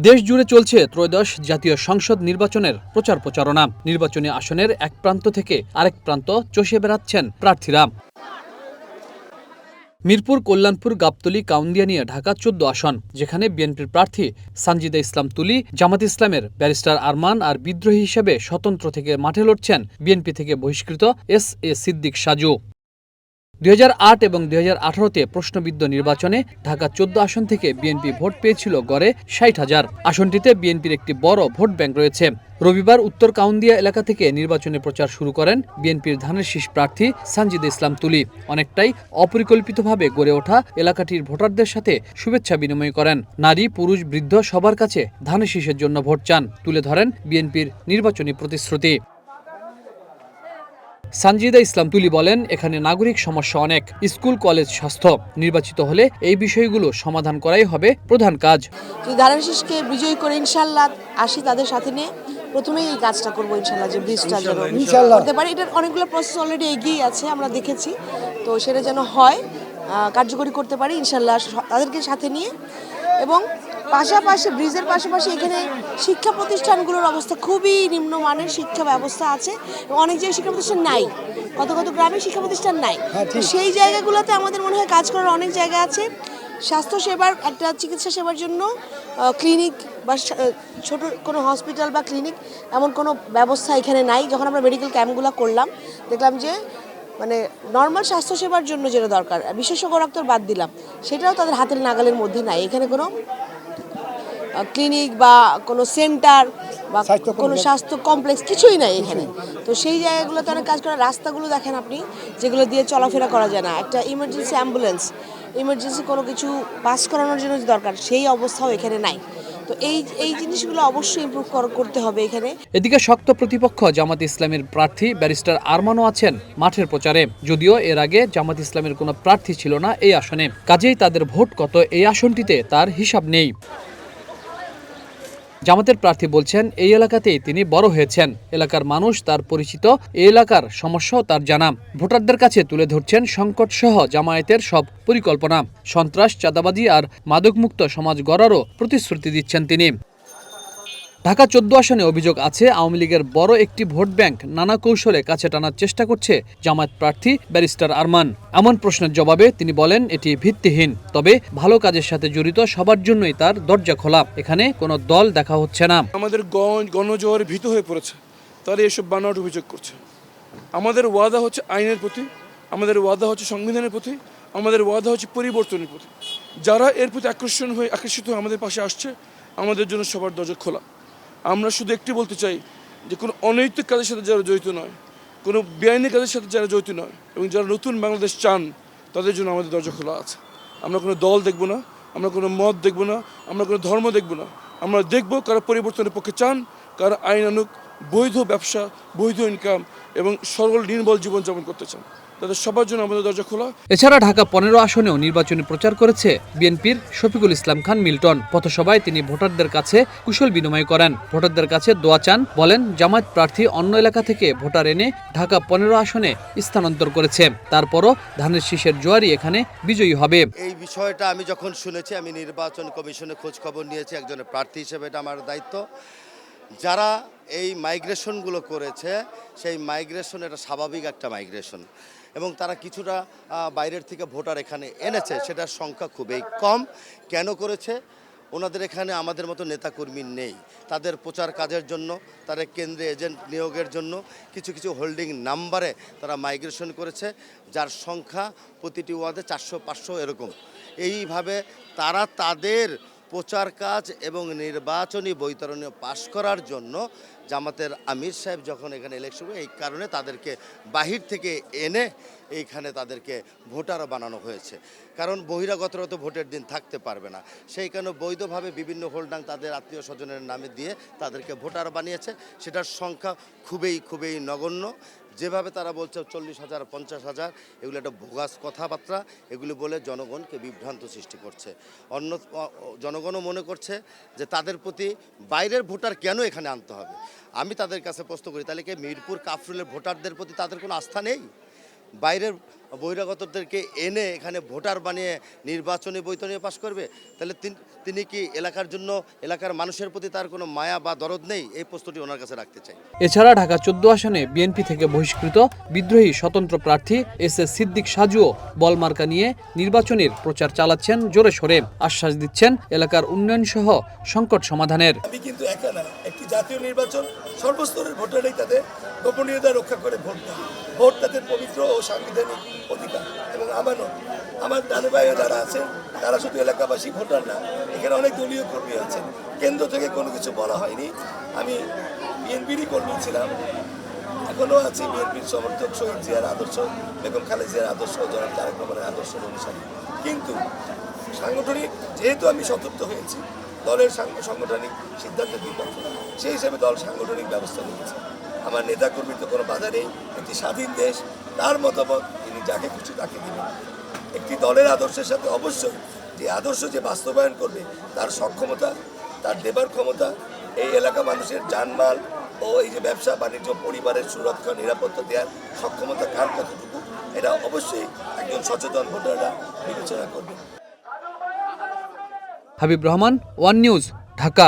দেশ জুড়ে চলছে ত্রয়োদশ জাতীয় সংসদ নির্বাচনের প্রচারণা। নির্বাচনী আসনের এক প্রান্ত থেকে আরেক প্রান্ত চষে বেড়াচ্ছেন প্রার্থীরা। মিরপুর, কল্যাণপুর, গাবতলী, কাউন্দিয়া ঢাকা ১৪ আসন, যেখানে বিএনপির প্রার্থী সানজিদা ইসলাম তুলি, জামাত ইসলামের ব্যারিস্টার আরমান আর বিদ্রোহী হিসেবে স্বতন্ত্র থেকে মাঠে লড়ছেন বিএনপি থেকে বহিষ্কৃত এস সিদ্দিক সাজু। ২০০৮ এবং ২০১৮-তে প্রশ্নবিদ্ধ নির্বাচনে ঢাকা ১৪ আসন থেকে বিএনপি ভোট পেয়েছিল গড়ে ৬০,০০০। আসনটিতে বিএনপির একটি বড় ভোট ব্যাংক রয়েছে। রবিবার উত্তর কাউন্দিয়া এলাকা থেকে নির্বাচনী প্রচার শুরু করেন বিএনপির ধানের শীষ প্রার্থী সানজিদা ইসলাম তুলি। অনেকটাই অপরিকল্পিতভাবে গড়ে ওঠা এলাকাটির ভোটারদের সাথে শুভেচ্ছা বিনিময় করেন। নারী, পুরুষ, বৃদ্ধ সবার কাছে ধানের শীষের জন্য ভোট চান, তুলে ধরেন বিএনপির নির্বাচনী প্রতিশ্রুতি। সানজিদা ইসলাম তুলি বলেন, এখানে নাগরিক সমস্যা অনেক, স্কুল, কলেজ, স্বাস্থ্য। নির্বাচিত হলে এই বিষয়গুলো সমাধান করাই হবে প্রধান কাজ। ধানের শীষকে বিজয়ী করে ইনশাল্লাহ আসি তাদের সাথে নিয়ে প্রথমেই এই কাজটা করবো ইনশাল্লাহ, যে ব্রিজটা যেন করতে পারি। এটার অনেকগুলো প্রসেস অলরেডি এগিয়ে আছে, আমরা দেখেছি। তো সেটা যেন হয়, কার্যকরী করতে পারি ইনশাল্লাহ তাদেরকে সাথে নিয়ে। এবং পাশাপাশি ব্রিজের পাশাপাশি এখানে শিক্ষা প্রতিষ্ঠানগুলোর অবস্থা খুবই নিম্নমানের শিক্ষা ব্যবস্থা আছে এবং অনেক জায়গায় শিক্ষা প্রতিষ্ঠান নাই, কত গ্রামে শিক্ষা প্রতিষ্ঠান নাই। তো সেই জায়গাগুলোতে আমাদের মনে হয় কাজ করার অনেক জায়গা আছে। স্বাস্থ্যসেবার একটা চিকিৎসা সেবার জন্য ক্লিনিক বা ছোট কোনো হসপিটাল বা ক্লিনিক এমন কোনো ব্যবস্থা এখানে নাই। যখন আমরা মেডিকেল ক্যাম্পগুলো করলাম, দেখলাম যে মানে নর্মাল স্বাস্থ্যসেবার জন্য যেটা দরকার, বিশেষজ্ঞ ডাক্তার বাদ দিলাম, সেটাও তাদের হাতের নাগালের মধ্যে নাই। এখানে কোনো ক্লিনিক বা কোনো সেন্টার বা কোনো স্বাস্থ্য কমপ্লেক্স কিছুই নাই এখানে। তো সেই জায়গাগুলোতে অনেক কাজ করা। রাস্তাগুলো দেখেন আপনি, যেগুলো দিয়ে চলাফেরা করা যায় না। একটা ইমার্জেন্সি অ্যাম্বুলেন্স, ইমার্জেন্সি কোনো কিছু পাস করানোর জন্য দরকার, সেই অবস্থাও এখানে নাই। তো এই জিনিসগুলো অবশ্যই ইমপ্রুভ করতে হবে এখানে। এদিকে শক্ত প্রতিপক্ষ জামাত ইসলামের প্রার্থী ব্যারিস্টার আরমানও আছেন মাঠের প্রচারে। যদিও এর আগে জামাত ইসলামের কোনো প্রার্থী ছিল না এই আসনে, কাজেই তাদের ভোট কত এই আসনটিতে তার হিসাব নেই। জামাতের প্রার্থী বলছেন, এই এলাকাতেই তিনি বড় হয়েছেন, এলাকার মানুষ তার পরিচিত, এই এলাকার সমস্যাও তার জানা। ভোটারদের কাছে তুলে ধরছেন সংকট সহ জামায়াতের সব পরিকল্পনা। সন্ত্রাস, চাঁদাবাজি আর মাদকমুক্ত সমাজ গড়ারও প্রতিশ্রুতি দিচ্ছেন তিনি। ঢাকা ১৪ আসনে অভিযোগ আছে, আওয়ামী লীগের বড় একটি ভোট ব্যাংক নানা কৌশলে কাছে টানার চেষ্টা করছে জামায়াত প্রার্থী ব্যারিস্টার আরমান। এমন প্রশ্নের জবাবে তিনি বলেন, এটি ভিত্তিহীন। তবে ভালো কাজের সাথে জড়িত সবার জন্যই তার দরজা খোলা, এখানে কোনো দল দেখা হচ্ছে না। আমাদের গণজোয়ারে ভীত হয়ে পড়েছে, তারা এসব বানোয়াট অভিযোগ করছে। আমাদের ওয়াদা হচ্ছে আইনের প্রতি, আমাদের ওয়াদা হচ্ছে সংবিধানের প্রতি, আমাদের ওয়াদা হচ্ছে পরিবর্তনের প্রতি। যারা এর প্রতি আকর্ষিত হয়ে আমাদের পাশে আসছে, আমাদের জন্য সবার দরজা খোলা। আমরা শুধু একটি বলতে চাই যে কোনো অনৈতিক কাজের সাথে যারা জড়িত নয়, কোনো বেআইনি কাজের সাথে যারা জড়িত নয় এবং যারা নতুন বাংলাদেশ চান, তাদের জন্য আমাদের দরজা খোলা আছে। আমরা কোনো দল দেখব না, আমরা কোনো মত দেখব না, আমরা কোনো ধর্ম দেখব না। আমরা দেখব কারা পরিবর্তনের পক্ষে চান, কারা আইনানুগ বৈধ ব্যবসা, বৈধ ইনকাম এবং সরল নির্মল জীবনযাপন করতে চান, তাদের সবার জন্য আমাদের দরজা খোলা। এছাড়া ঢাকা ১৫ আসনেও নির্বাচনী প্রচার করেছে বিএনপির শফিকুল ইসলাম খান মিল্টন। পথসভায় তিনি ভোটারদের কাছে কুশল বিনিময় করেন, ভোটারদের কাছে দোয়া চান। বলেন, জামায়াত প্রার্থী অন্য এলাকা থেকে ভোটার এনে ঢাকা ১৫ আসনে স্থানান্তর করেছে, তারপরও ধানের শীষের জোয়ারই এখানে বিজয়ী হবে। এই বিষয়টা আমি যখন শুনেছি, আমি নির্বাচন কমিশনে খোঁজ খবর নিয়েছি একজনের প্রার্থী হিসেবে, এটা আমার দায়িত্ব। যারা এই মাইগ্রেশনগুলো করেছে, সেই মাইগ্রেশন এটা স্বাভাবিক একটা মাইগ্রেশন এবং তারা কিছুটা বাইরের থেকে ভোটার এখানে এনেছে, সেটার সংখ্যা খুবই কম। কেন করেছে? ওনাদের এখানে আমাদের মতো নেতাকর্মী নেই, তাদের প্রচার কাজের জন্য, তারা কেন্দ্রে এজেন্ট নিয়োগের জন্য কিছু কিছু হোল্ডিং নাম্বারে তারা মাইগ্রেশন করেছে, যার সংখ্যা প্রতিটি ওয়ার্ডে ৪০০-৫০০ এরকম। এইভাবে তারা তাদের প্রচার কাজ এবং নির্বাচনী বৈতরণী পাশ করার জন্য জামাতের আমির সাহেব যখন এখানে ইলেকশন, এই কারণে তাদেরকে বাহির থেকে এনে এইখানে তাদেরকে ভোটার বানানো হয়েছে। কারণ বহিরাগতরা তো ভোটের দিন থাকতে পারবে না, সেই কারণে বৈধভাবে বিভিন্ন হোল্ডাং তাদের আত্মীয় স্বজনের নামে দিয়ে তাদেরকে ভোটার বানিয়েছে। সেটার সংখ্যা খুবই নগণ্য। যেভাবে তারা বলছে ৪০,০০০, ৫০,০০০, এগুলো একটা বোগাস কথাবার্তা। এগুলি বলে জনগণকে বিভ্রান্ত সৃষ্টি করছে। জনগণও মনে করছে যে তাদের প্রতি বাইরের ভোটার কেন এখানে আনতে হবে। আমি তাদের কাছে প্রশ্ন করি, তাহলে কি মিরপুর কাফরুলের ভোটারদের প্রতি তাদের কোনো আস্থা নেই? বাইরের বহিরাগতদেরকে এনে এখানে ভোটার বানিয়ে নির্বাচনী বৈতরণী পাশ করবে, তাহলে তিনি কি এলাকার জন্য, এলাকার মানুষের প্রতি তার কোনো মায়া বা দরদ নেই? এই প্রশ্নটি ওনার কাছে রাখতে চাই। এছাড়া ঢাকা 14 আসনে বিএনপি থেকে বহিষ্কৃত বিদ্রোহী স্বতন্ত্র প্রার্থী এস.এ. সিদ্দিক সাজুও বলমার্কা নিয়ে নির্বাচনের প্রচার চালাচ্ছেন জোরে সোরে। আশ্বাস দিচ্ছেন এলাকার উন্নয়ন সহ সংকট সমাধানের। আমি কিন্তু একা না, একটি জাতীয় নির্বাচন সর্বস্তরের ভোটারই তাদের গোপনীয়তা রক্ষা করে ভোট দেয়। ভোট তাদের পবিত্র ও সাংবিধানিক অধিকার এবং আমানত। আমার দাদু ভাইও যারা আছেন তারা শুধু এলাকাবাসী ভোটার না, এখানে অনেক দলীয় কর্মী আছেন। কেন্দ্র থেকে কোনো কিছু বলা হয়নি। আমি বিএনপিরই কর্মী ছিলাম, এখনও আছি বিএনপির সমর্থক, শহীদ জিয়ার আদর্শ, বেগম খালেদা জিয়ার আদর্শ, জনাব তারেক রহমানের আদর্শ অনুসারী। কিন্তু সাংগঠনিক যেহেতু আমি সতর্ক হয়েছি, দলের সাংগঠনিক সিদ্ধান্তের বিপক্ষে, সেই হিসেবে দল সাংগঠনিক ব্যবস্থা নিয়েছে। আমার নেতাকর্মীর তো কোনো বাধা নেই। একটি স্বাধীন দেশ, তার মতামত তিনি যাকে খুশি তাকে দিবেন। একটি দলের আদর্শের সাথে অবশ্যই যে আদর্শ যে বাস্তবায়ন করবে তার সক্ষমতা, তার দেবার ক্ষমতা, এই এলাকা মানুষের জানমাল ও এই যে ব্যবসা বাণিজ্য, পরিবারের সুরক্ষা নিরাপত্তা দেওয়ার সক্ষমতা কার কতটুকু, এটা অবশ্যই একজন সচেতন ভোটাররা বিবেচনা করবে। Habib Rahman, one news, Dhaka.